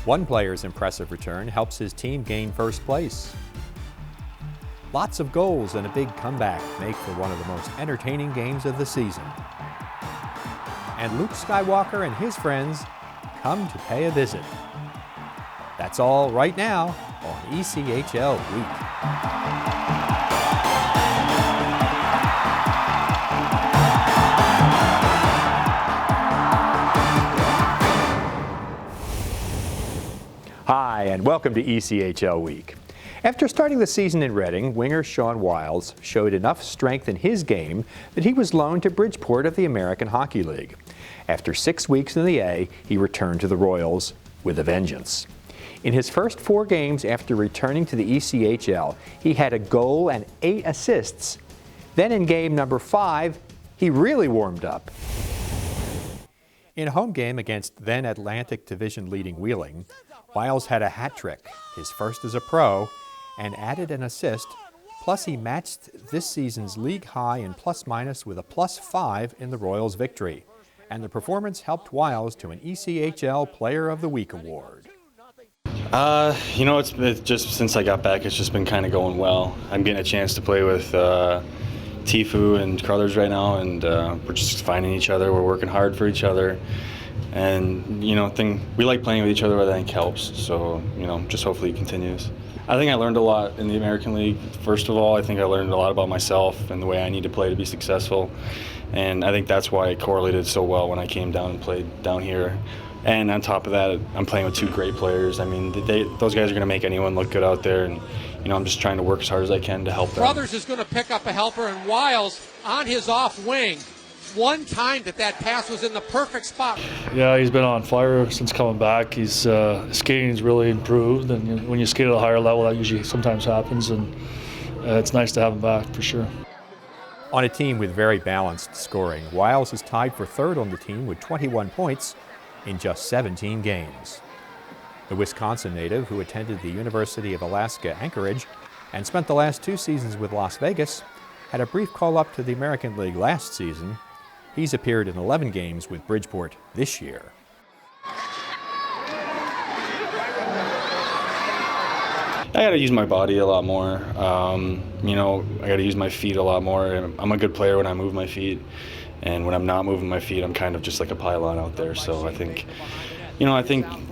One player's impressive return helps his team gain first place. Lots of goals and a big comeback make for one of the most entertaining games of the season. And Luke Skywalker and his friends come to pay a visit. That's all right now on ECHL Week. Hi, and welcome to ECHL Week. After starting the season in Reading, winger Sean Wiles showed enough strength in his game that he was loaned to Bridgeport of the American Hockey League. After 6 weeks in the A, he returned to the Royals with a vengeance. In his first 4 games after returning to the ECHL, he had a goal and 8 assists. Then in game number 5, he really warmed up. In a home game against then Atlantic Division leading Wheeling, Wiles had a hat trick, his first as a pro, and added an assist, plus he matched this season's league high in plus-minus with a +5 in the Royals' victory. And the performance helped Wiles to an ECHL Player of the Week award. It's just since I got back, it's just been kind of going well. I'm getting a chance to play with Tifu and Crothers right now, and we're just finding each other. We're working hard for each other. And, we like playing with each other, I think helps. So, just hopefully it continues. I think I learned a lot in the American League. First of all, I think I learned a lot about myself and the way I need to play to be successful. And I think that's why it correlated so well when I came down and played down here. And on top of that, I'm playing with 2 great players. I mean, those guys are going to make anyone look good out there. And, I'm just trying to work as hard as I can to help them. Crothers is going to pick up a helper, and Wiles on his off wing. One time that pass was in the perfect spot. Yeah, he's been on fire since coming back. His skating's really improved, and when you skate at a higher level, that usually sometimes happens, and it's nice to have him back for sure. On a team with very balanced scoring, Wiles is tied for 3rd on the team with 21 points in just 17 games. The Wisconsin native, who attended the University of Alaska Anchorage and spent the last 2 seasons with Las Vegas, had a brief call-up to the American League last season. He's appeared in 11 games with Bridgeport this year. I got to use my body a lot more. I got to use my feet a lot more. I'm a good player when I move my feet, and when I'm not moving my feet, I'm kind of just like a pylon out there. So I think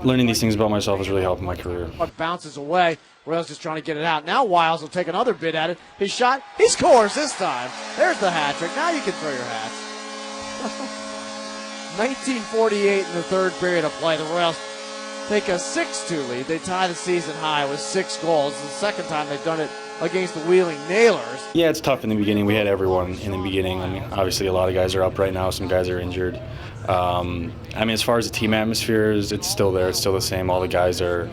learning these things about myself is really helping my career. Puck bounces away. Royals just trying to get it out. Now Wiles will take another bid at it. His shot, he scores this time. There's the hat trick. Now you can throw your hats. 19:48 in the 3rd period of play. The Royals take a 6-2 lead. They tie the season high with 6 goals. It's the 2nd time they've done it against the Wheeling Nailers. Yeah, it's tough in the beginning. We had everyone in the beginning. I mean, obviously a lot of guys are up right now. Some guys are injured. As far as the team atmosphere is, it's still there. It's still the same. All the guys are,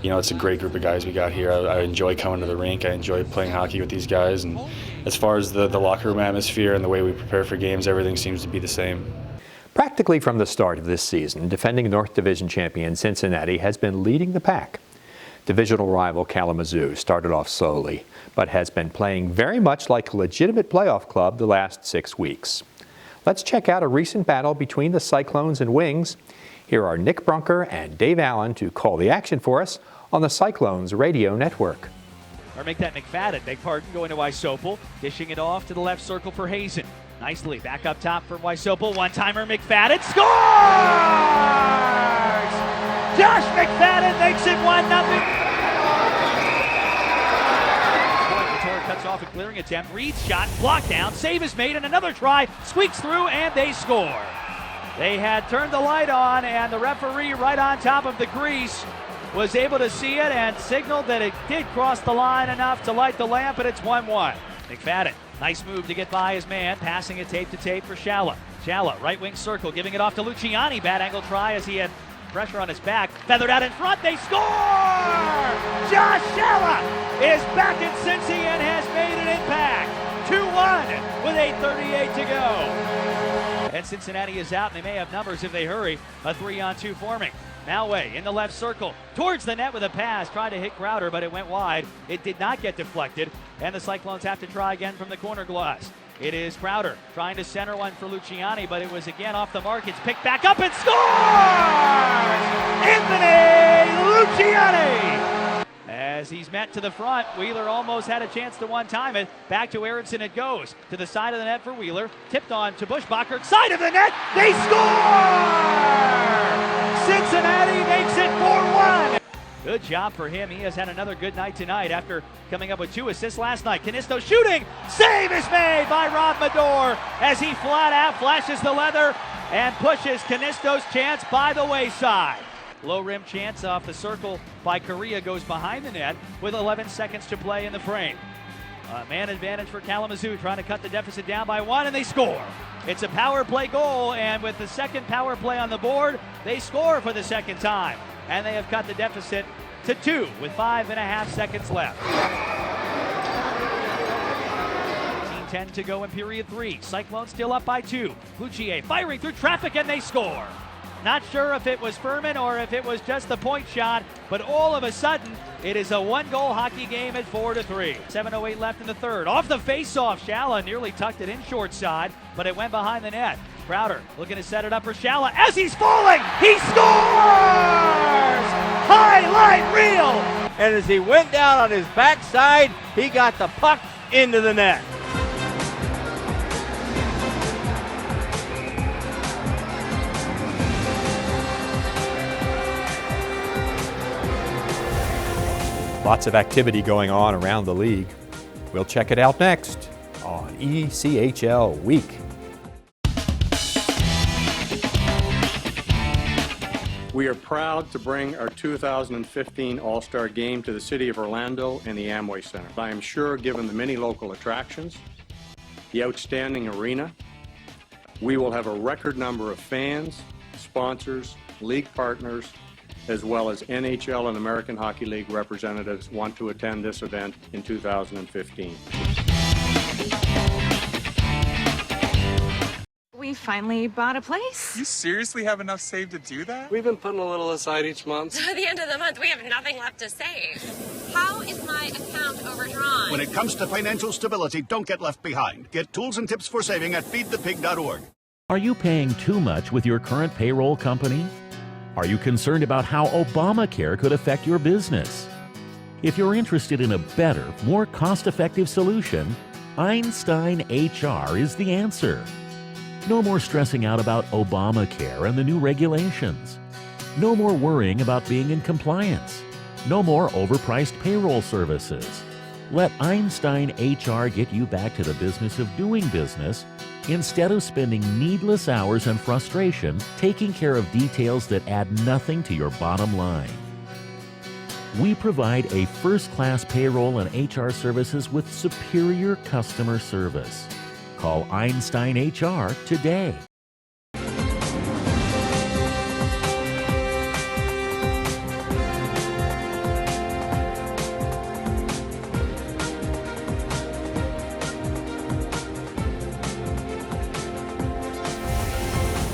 it's a great group of guys we got here. I enjoy coming to the rink. I enjoy playing hockey with these guys. And as far as the locker room atmosphere and the way we prepare for games, everything seems to be the same. Practically from the start of this season, defending North Division champion Cincinnati has been leading the pack. Divisional rival Kalamazoo started off slowly, but has been playing very much like a legitimate playoff club the last 6 weeks. Let's check out a recent battle between the Cyclones and Wings. Here are Nick Brunker and Dave Allen to call the action for us on the Cyclones radio network. Or make that McFadden, beg pardon, going to Wysopal, dishing it off to the left circle for Hazen. Nicely, back up top for Wysopal, one-timer, McFadden scores! Josh McFadden makes it 1-0. Cuts off a clearing attempt, Reed's shot, blocked down, save is made, and another try, squeaks through, and they score. They had turned the light on, and the referee right on top of the grease was able to see it and signaled that it did cross the line enough to light the lamp, and it's 1-1. McFadden, nice move to get by his man, passing it tape to tape for Shalla. Shalla, right wing circle, giving it off to Luciani, bad angle try as he had pressure on his back, feathered out in front, they score! Josh Shalla is back in Cincy and has made an impact. 2-1 with 8:38 to go. And Cincinnati is out, and they may have numbers if they hurry. A 3-on-2 forming. Malway in the left circle, towards the net with a pass, tried to hit Crowder, but it went wide. It did not get deflected, and the Cyclones have to try again from the corner glass. It is Crowder trying to center one for Luciani, but it was again off the mark. It's picked back up and scores! Anthony Luciani! As he's met to the front, Wheeler almost had a chance to one-time it. Back to Aronson it goes. To the side of the net for Wheeler. Tipped on to Bushbacher. Side of the net. They score! Cincinnati makes it 4-1. Good job for him. He has had another good night tonight after coming up with 2 assists last night. Canisto shooting. Save is made by Rob Medor as he flat out flashes the leather and pushes Canisto's chance by the wayside. Low rim chance off the circle by Correa goes behind the net with 11 seconds to play in the frame. Man advantage for Kalamazoo, trying to cut the deficit down by 1, and they score. It's a power play goal, and with the second power play on the board, they score for the second time. And they have cut the deficit to 2 with 5.5 seconds left. 10 to go in period 3. Cyclones still up by 2. Lucier firing through traffic, and they score. Not sure if it was Furman or if it was just the point shot, but all of a sudden, it is a 1-goal hockey game at 4-3. 7:08 left in the third. Off the face-off, Shala nearly tucked it in short side, but it went behind the net. Crowder looking to set it up for Shala. As he's falling, he scores! Highlight reel! And as he went down on his backside, he got the puck into the net. Lots of activity going on around the league. We'll check it out next on ECHL Week. We are proud to bring our 2015 All-Star Game to the city of Orlando and the Amway Center. I am sure, given the many local attractions, the outstanding arena, we will have a record number of fans, sponsors, league partners, as well as NHL and American Hockey League representatives want to attend this event in 2015. We finally bought a place. You seriously have enough saved to do that? We've been putting a little aside each month. So at the end of the month, we have nothing left to save. How is my account overdrawn? When it comes to financial stability, don't get left behind. Get tools and tips for saving at feedthepig.org. Are you paying too much with your current payroll company? Are you concerned about how Obamacare could affect your business? If you're interested in a better, more cost-effective solution, Einstein HR is the answer. No more stressing out about Obamacare and the new regulations. No more worrying about being in compliance. No more overpriced payroll services. Let Einstein HR get you back to the business of doing business instead of spending needless hours and frustration taking care of details that add nothing to your bottom line. We provide a first-class payroll and HR services with superior customer service. Call Einstein HR today.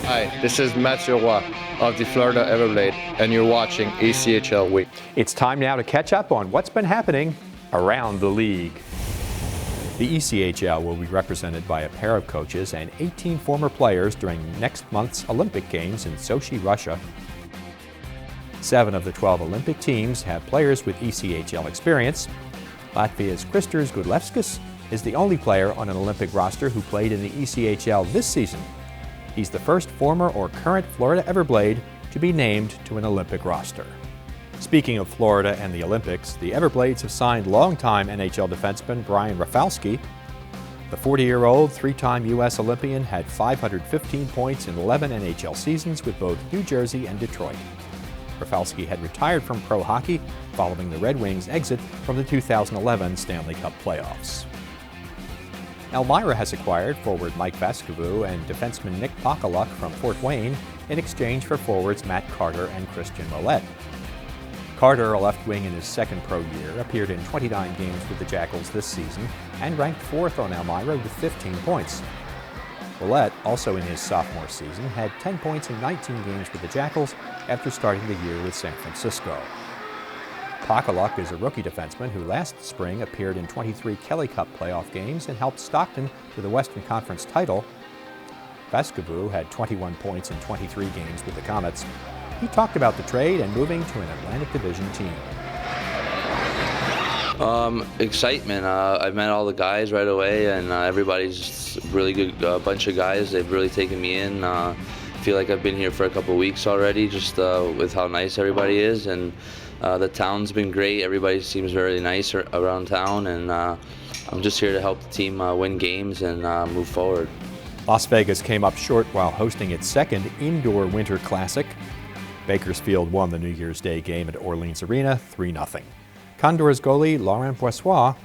Hi, this is Mathieu Roy of the Florida Everblade, and you're watching ECHL Week. It's time now to catch up on what's been happening around the league. The ECHL will be represented by a pair of coaches and 18 former players during next month's Olympic Games in Sochi, Russia. 7 of the 12 Olympic teams have players with ECHL experience. Latvia's Kristers Gudlevskis is the only player on an Olympic roster who played in the ECHL this season. He's the first former or current Florida Everblade to be named to an Olympic roster. Speaking of Florida and the Olympics, the Everblades have signed longtime NHL defenseman Brian Rafalski. The 40-year-old, 3-time U.S. Olympian had 515 points in 11 NHL seasons with both New Jersey and Detroit. Rafalski had retired from pro hockey following the Red Wings' exit from the 2011 Stanley Cup playoffs. Elmira has acquired forward Mike Vascovu and defenseman Nick Pakaluk from Fort Wayne in exchange for forwards Matt Carter and Christian Millette. Carter, a left wing in his second pro year, appeared in 29 games with the Jackals this season and ranked 4th on Elmira with 15 points. Millette, also in his sophomore season, had 10 points in 19 games with the Jackals after starting the year with San Francisco. Pakaluk is a rookie defenseman who last spring appeared in 23 Kelly Cup playoff games and helped Stockton to the Western Conference title. Vascovu had 21 points in 23 games with the Comets. He talked about the trade and moving to an Atlantic Division team. Excitement. I met all the guys right away, and everybody's just a really good bunch of guys. They've really taken me in. I feel like I've been here for a couple of weeks already, just with how nice everybody is, and the town's been great. Everybody seems very nice around town, and I'm just here to help the team win games and move forward. Las Vegas came up short while hosting its second indoor Winter Classic. Bakersfield won the New Year's Day game at Orleans Arena 3-0. Condors goalie Laurent Boissois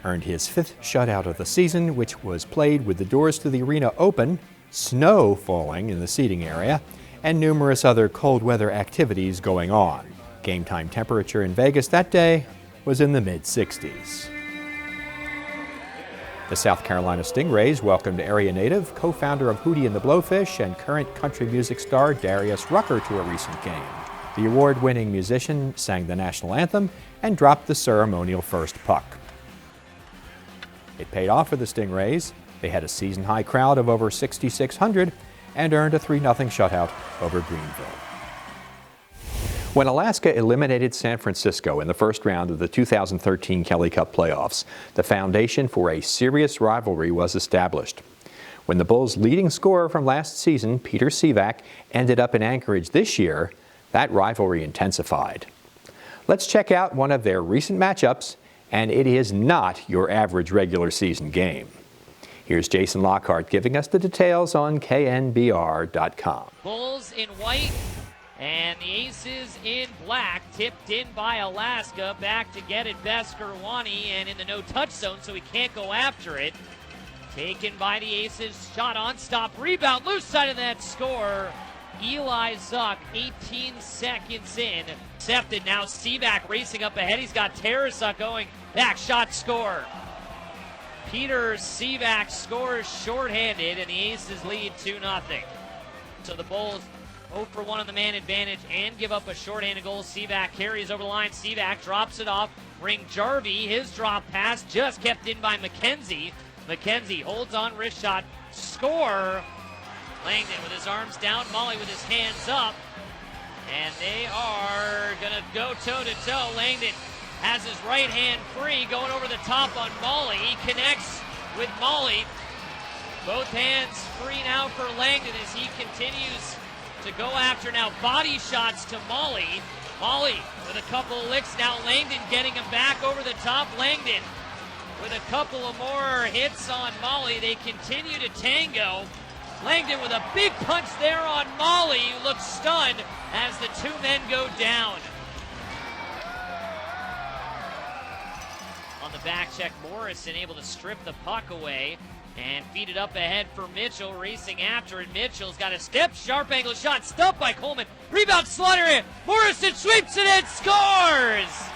earned his 5th shutout of the season, which was played with the doors to the arena open, snow falling in the seating area, and numerous other cold weather activities going on. Game time temperature in Vegas that day was in the mid-60s. The South Carolina Stingrays welcomed area native, co-founder of Hootie and the Blowfish, and current country music star Darius Rucker to a recent game. The award-winning musician sang the national anthem and dropped the ceremonial first puck. It paid off for the Stingrays. They had a season-high crowd of over 6,600 and earned a 3-0 shutout over Greenville. When Alaska eliminated San Francisco in the first round of the 2013 Kelly Cup playoffs, the foundation for a serious rivalry was established. When the Bulls' leading scorer from last season, Peter Sivak, ended up in Anchorage this year, that rivalry intensified. Let's check out one of their recent matchups, and it is not your average regular season game. Here's Jason Lockhart giving us the details on KNBR.com. Bulls in white and the Aces in black, tipped in by Alaska. Back to get it, Beskorwany, and in the no-touch zone, so he can't go after it. Taken by the Aces, shot on stop, rebound, loose side of that, score. Eli Zuck, 18 seconds in. Accepted now, Sivak racing up ahead. He's got Tarasuk going back, shot, score. Peter Sivak scores shorthanded, and the Aces lead 2-0. So the Bulls 0 for 1 on the man advantage and give up a shorthanded goal. Sivak carries over the line. Sivak drops it off. Ring Jarvie. His drop pass just kept in by McKenzie. McKenzie holds on, wrist shot, score. Langdon with his arms down, Molly with his hands up. And they are going to go toe-to-toe. Langdon has his right hand free, going over the top on Molly. He connects with Molly. Both hands free now for Langdon as he continues to go after now body shots to Molly. Molly with a couple of licks now. Langdon getting him back over the top. Langdon with a couple of more hits on Molly. They continue to tango. Langdon with a big punch there on Molly, who looks stunned as the two men go down. On the back check, Morrison able to strip the puck away and feed it up ahead for Mitchell, racing after it. Mitchell's got a step, sharp angle shot, stumped by Coleman. Rebound, Slaughter in. Morrison sweeps it and scores!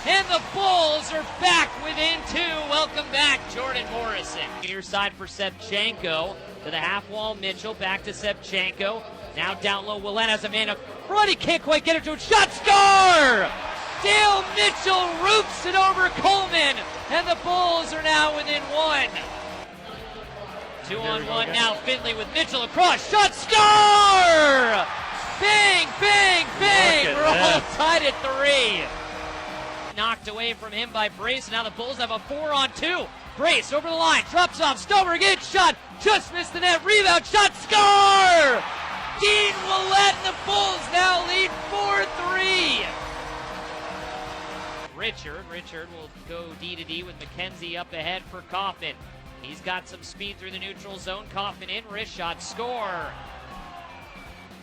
And the Bulls are back within 2. Welcome back, Jordan Morrison. Near side for Sevchenko. To the half wall, Mitchell. Back to Sevchenko. Now down low, Willett has a man up front. He can't quite get it to it. Shot, score! Dale Mitchell roots it over Coleman. And the Bulls are now within 1. 2-on-1 now. Finley with Mitchell across. Shot, score! Bang, bang, bang! We're all tied at 3. Knocked away from him by Brace. Now the Bulls have a 4-on-2. Brace over the line, drops off. Stover again, shot, just missed the net. Rebound, shot, score! Dean Willett and the Bulls now lead 4-3. Richard will go D-to-D with McKenzie up ahead for Kaufman. He's got some speed through the neutral zone. Kaufman in, wrist shot, score.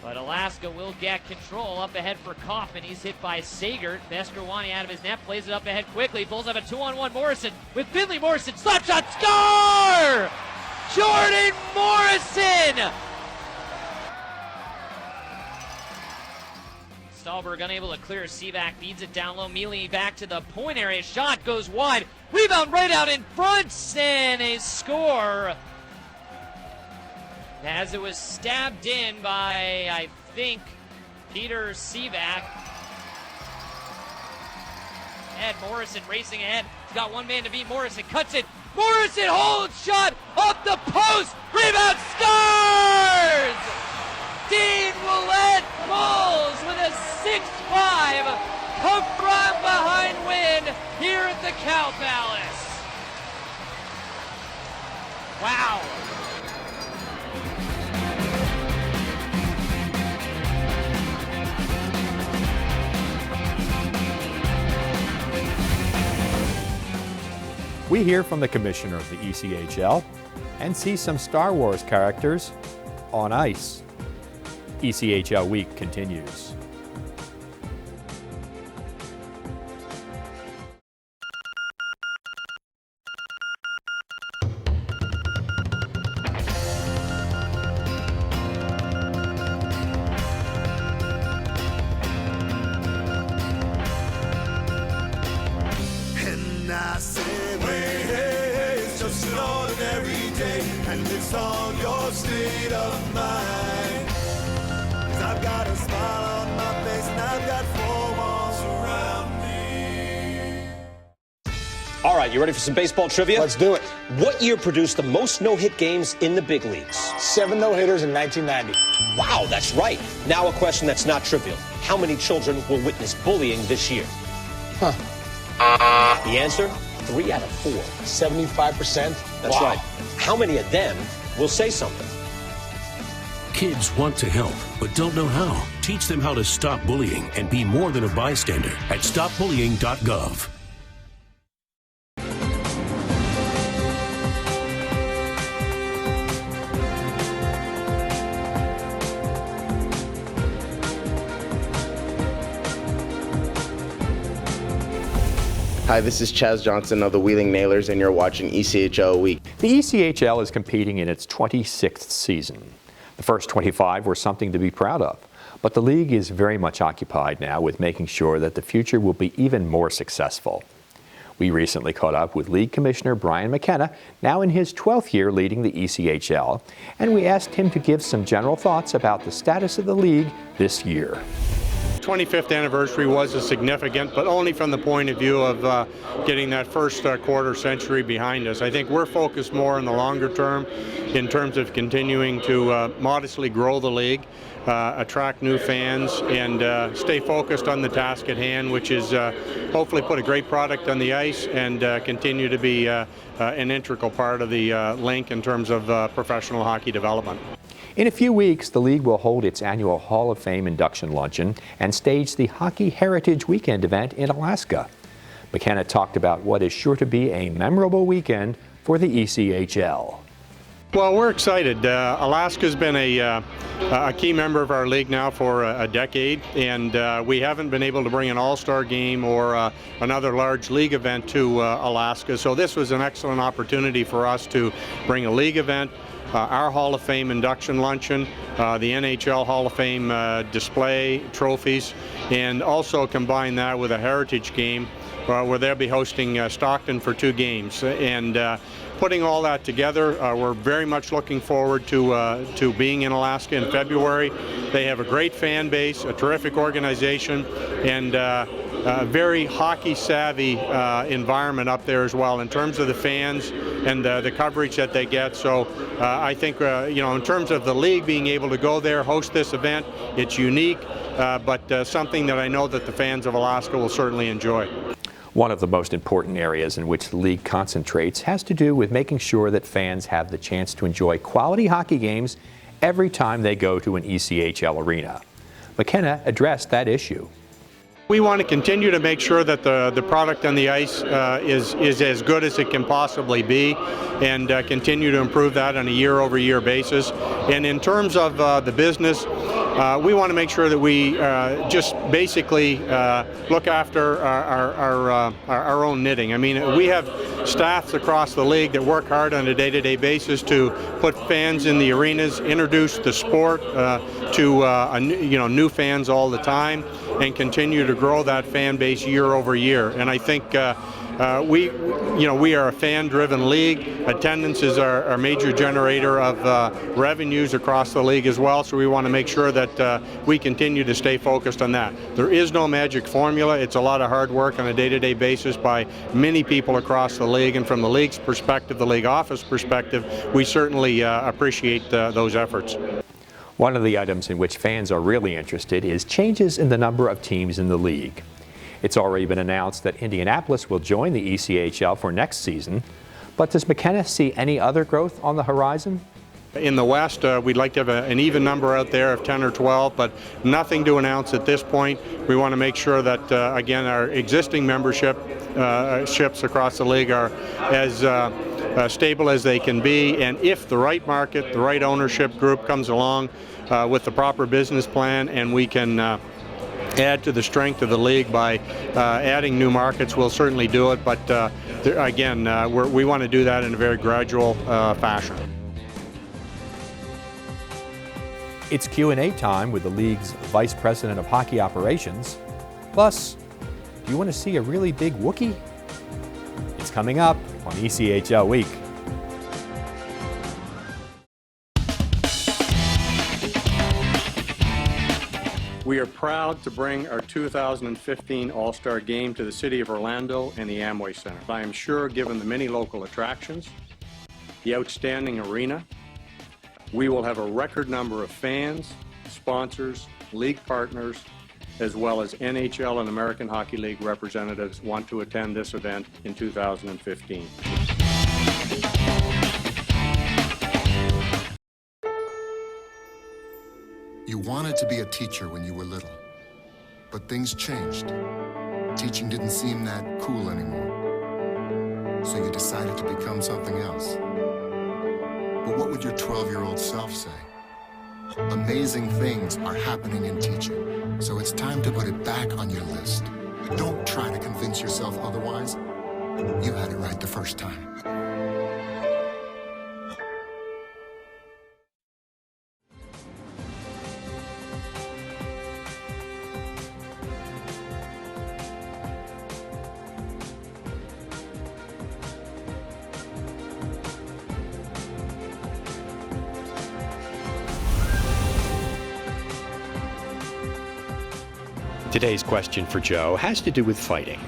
But Alaska will get control up ahead for Kaufman. He's hit by Sagert. Beskorwany out of his net, plays it up ahead quickly. Bulls have a 2-on-1. Morrison with Finley. Morrison, slap shot, score! Jordan Morrison! Stahlberg unable to clear. Sivak feeds it down low. Mealy back to the point area. Shot goes wide. Rebound right out in front. And a score. As it was stabbed in by, I think, Peter Sivak. Ed Morrison racing ahead. He's got one man to beat. Morrison cuts it. Morrison holds shot up the post. Rebound, scores! Dean Willett Bulls with a 6-5. A from behind win here at the Cow Palace. Wow. We hear from the commissioner of the ECHL and see some Star Wars characters on ice. ECHL Week continues. And I say, hey, hey, it's just an ordinary day, and it's all your state of mind. 'Cause I've got a smile on my face, and I've got four walls around me. All right, you ready for some baseball trivia? Let's do it. What year produced the most no-hit games in the big leagues? 7 no-hitters in 1990. Wow, that's right. Now a question that's not trivial. How many children will witness bullying this year? Huh. The answer? 3 out of 4. 75%? That's Wow. right. How many of them will say something? Kids want to help, but don't know how. Teach them how to stop bullying and be more than a bystander at stopbullying.gov. Hi, this is Chaz Johnson of the Wheeling Nailers, and you're watching ECHL Week. The ECHL is competing in its 26th season. The first 25 were something to be proud of, but the league is very much occupied now with making sure that the future will be even more successful. We recently caught up with League Commissioner Brian McKenna, now in his 12th year leading the ECHL, and we asked him to give some general thoughts about the status of the league this year. 25th anniversary was a significant, but only from the point of view of getting that first quarter century behind us. I think we're focused more on the longer term in terms of continuing to modestly grow the league, attract new fans, and stay focused on the task at hand, which is hopefully put a great product on the ice and continue to be an integral part of the link in terms of professional hockey development. In a few weeks, the league will hold its annual Hall of Fame induction luncheon and stage the Hockey Heritage Weekend event in Alaska. McKenna talked about what is sure to be a memorable weekend for the ECHL. Well, we're excited. Alaska's been a key member of our league now for a decade, and we haven't been able to bring an AllStar Game or another large league event to Alaska. So this was an excellent opportunity for us to bring a league event, our Hall of Fame induction luncheon, the NHL Hall of Fame display, trophies, and also combine that with a heritage game where they'll be hosting Stockton for 2 games. And putting all that together, we're very much looking forward to being in Alaska in February. They have a great fan base, a terrific organization, and a very hockey-savvy environment up there as well in terms of the fans and the coverage that they get. So I think, in terms of the league being able to go there, host this event, it's unique, but something that I know that the fans of Alaska will certainly enjoy. One of the most important areas in which the league concentrates has to do with making sure that fans have the chance to enjoy quality hockey games every time they go to an ECHL arena. McKenna addressed that issue. We want to continue to make sure that the product on the ice is as good as it can possibly be, and continue to improve that on a year-over-year basis. And in terms of the business, we want to make sure that we just basically look after our own knitting. I mean, we have staffs across the league that work hard on a day-to-day basis to put fans in the arenas, introduce the sport to new fans all the time, and continue to grow that fan base year over year. And I think we are a fan-driven league. Attendance is our major generator of revenues across the league as well, so we want to make sure that we continue to stay focused on that. There is no magic formula. It's a lot of hard work on a day-to-day basis by many people across the league, and from the league's perspective, the league office perspective, we certainly appreciate those efforts. One of the items in which fans are really interested is changes in the number of teams in the league. It's already been announced that Indianapolis will join the ECHL for next season, but does McKenna see any other growth on the horizon? In the West, we'd like to have an even number out there of 10 or 12, but nothing to announce at this point. We want to make sure that, again, our existing ships across the league are as stable as they can be, and if the right market, the right ownership group comes along with the proper business plan, and we can add to the strength of the league by adding new markets, we'll certainly do it, but again, we want to do that in a very gradual fashion. It's Q&A time with the league's Vice President of Hockey Operations. Plus, do you want to see a really big Wookiee? It's coming up on ECHL Week. We are proud to bring our 2015 All-Star Game to the city of Orlando and the Amway Center. I am sure, given the many local attractions, the outstanding arena, we will have a record number of fans, sponsors, league partners, as well as NHL and American Hockey League representatives want to attend this event in 2015. You wanted to be a teacher when you were little, but things changed. Teaching didn't seem that cool anymore, so you decided to become something else. But what would your 12-year-old self say? Amazing things are happening in teaching, so it's time to put it back on your list. Don't try to convince yourself otherwise. You had it right the first time. Today's question for Joe has to do with fighting.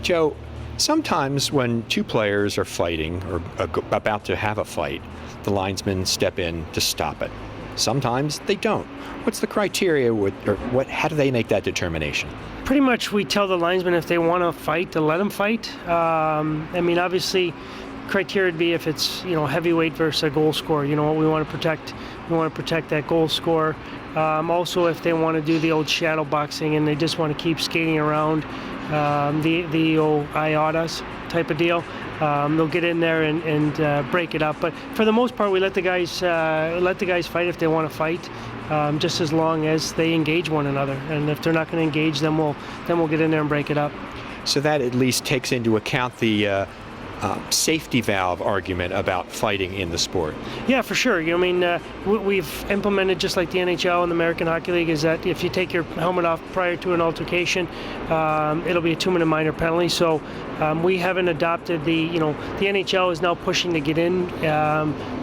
Joe, sometimes when two players are fighting or about to have a fight, the linesmen step in to stop it. Sometimes they don't. What's the criteria, how do they make that determination? Pretty much we tell the linesmen if they want to fight, to let them fight. I mean, obviously, criteria would be if it's, heavyweight versus a goal scorer. We want to protect. We want to protect that goal scorer. Also, if they want to do the old shadow boxing and they just want to keep skating around, the old IOTAs type of deal, they'll get in there and break it up. But for the most part, we let the guys fight if they want to fight, just as long as they engage one another. And if they're not going to engage, then we'll get in there and break it up. So that at least takes into account the safety valve argument about fighting in the sport. Yeah, for sure. We've implemented, just like the NHL and the American Hockey League, is that if you take your helmet off prior to an altercation, it'll be a 2-minute minor penalty. So we haven't adopted the NHL is now pushing to get in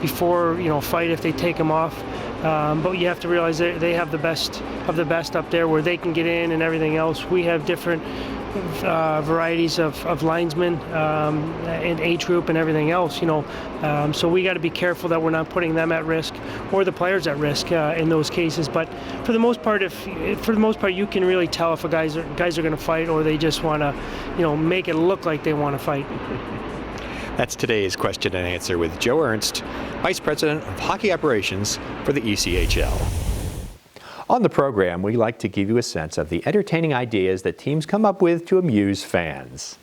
before fight if they take them off. But you have to realize that they have the best of the best up there where they can get in and everything else. We have different varieties of linesmen and age group and everything else, so we got to be careful that we're not putting them at risk or the players at risk in those cases. But for the most part, you can really tell if guys are going to fight or they just want to, make it look like they want to fight. That's today's question and answer with Joe Ernst, Vice President of Hockey Operations for the ECHL. On the program, we like to give you a sense of the entertaining ideas that teams come up with to amuse fans.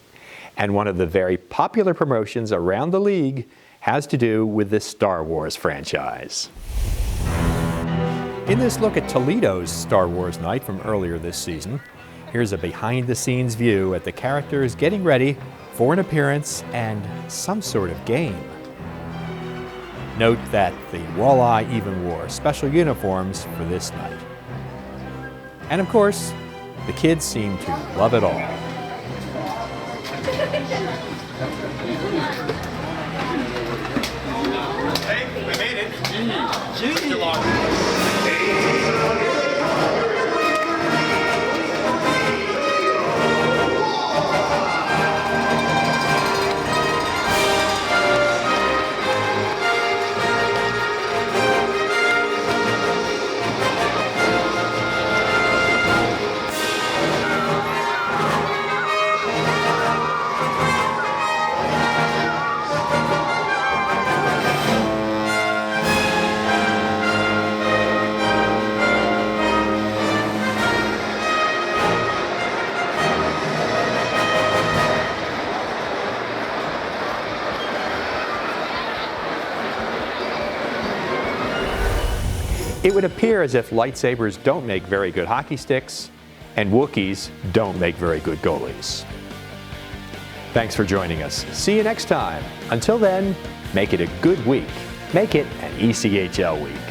And one of the very popular promotions around the league has to do with the Star Wars franchise. In this look at Toledo's Star Wars night from earlier this season, here's a behind-the-scenes view at the characters getting ready for an appearance and some sort of game. Note that the Walleye even wore special uniforms for this night. And of course, the kids seem to love it all. Hey, we made it. it would appear as if lightsabers don't make very good hockey sticks, and Wookiees don't make very good goalies. Thanks for joining us. See you next time. Until then, make it a good week. Make it an ECHL week.